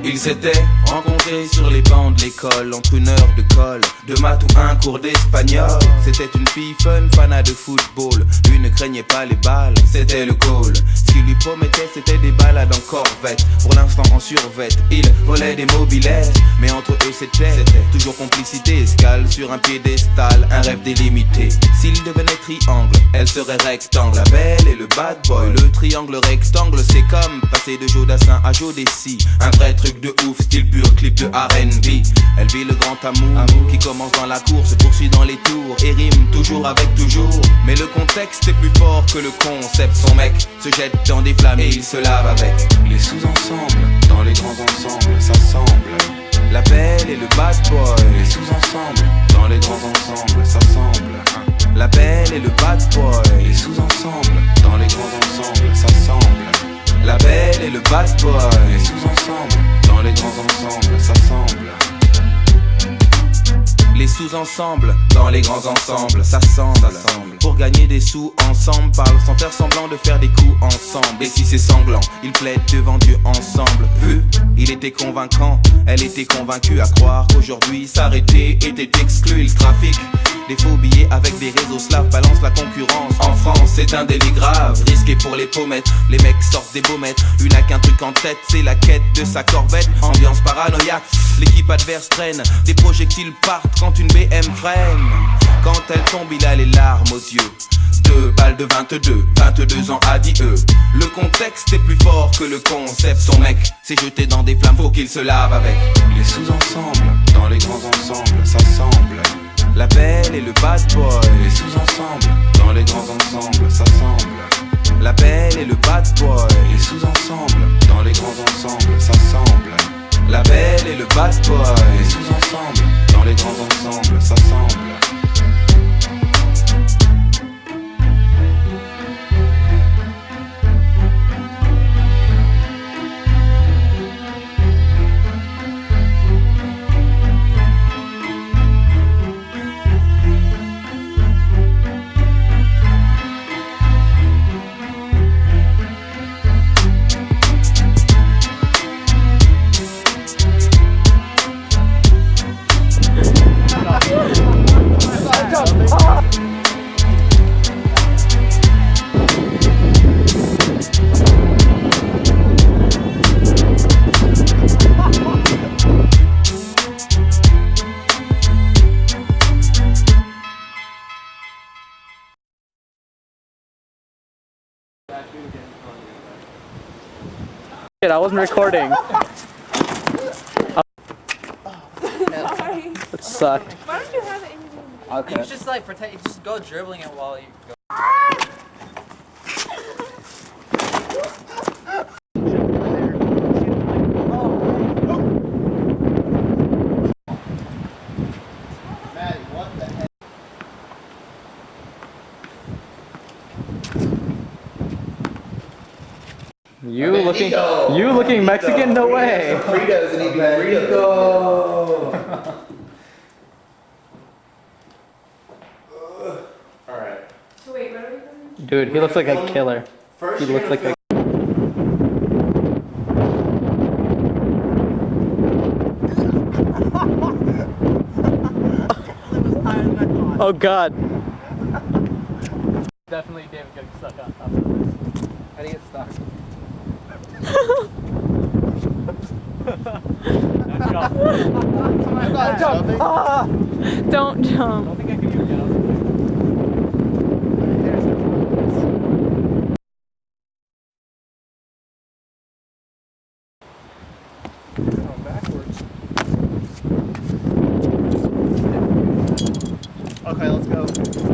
Ils s'étaient rencontrés sur les bancs de l'école, entre une heure de colle, de maths ou un cours d'espagnol. C'était une fille fun, fanat de football. Lui ne craignait pas les balles, c'était le goal. Ce qu'il lui promettait, c'était des balades en corvette. Pour l'instant en survette, il volait des mobilettes. Mais entre eux c'était toujours complicité. Escale sur un piédestal, un rêve délimité. S'il devenait triangle, elle serait rectangle. La belle et le bad boy, le triangle rectangle. C'est comme passer de Jodassin à Jodeci. Un vrai truc de ouf, style pur clip de R&B. Elle vit le grand amour qui commence dans la cour, se poursuit dans les tours et rime toujours avec toujours. Mais le contexte est plus fort que le concept. Son mec se jette dans des flammes et il se lave avec les sous-ensembles. Dans les grands ensembles, ça semble. La belle et le bad boy, les sous-ensembles. Dans les grands ensembles, ça semble. La belle et le bad boy, les sous-ensembles. Dans les grands ensembles, ça semble. La belle et le bad boy, les sous-ensembles. Dans les grands ensembles, ça semble. Les sous-ensembles, dans les grands ensembles, ça semble. Pour gagner des sous ensemble, parle sans faire semblant de faire des coups ensemble. Et si c'est sanglant, ils plaident devant Dieu ensemble. Vu, il était convaincant, elle était convaincue à croire qu'aujourd'hui s'arrêter était exclu. Il trafique des faux billets avec des réseaux slaves, balance la concurrence. En France, c'est un délit grave, risqué pour les pommettes. Les mecs sortent des baumettes, une a qu'un truc en tête, c'est la quête de sa corvette. Ambiance paranoïaque, l'équipe adverse traîne, des projectiles partent quand une BM freine. Quand elle tombe, il a les larmes aux yeux. 2 balles de 22 ans a dit eux. Le contexte est plus fort que le concept. Son mec s'est jeté dans des flammes, faut qu'il se lave avec les sous-ensembles. Dans les grands ensembles, ça semble. La belle et le bad boy, les sous-ensembles. Dans les grands ensembles, ça semble. La belle et le bad boy, les sous-ensembles. Dans les grands ensembles, ça semble. La belle et le bad boy, les sous-ensembles. Dans les grands ensembles, ça semble. I wasn't recording. Sorry. That sucked. Why don't you have it in your Okay. You just like pretend, you just go dribbling it while you go. You looking Mexican? No way. Fritos and eating Fritos. Alright. So wait, what are we doing? Dude, he looks like a killer. First He looks like a... Oh god. Definitely David getting stuck on top of this. How do you get stuck? Don't jump. I don't think I can even get up. Backwards. Okay, let's go.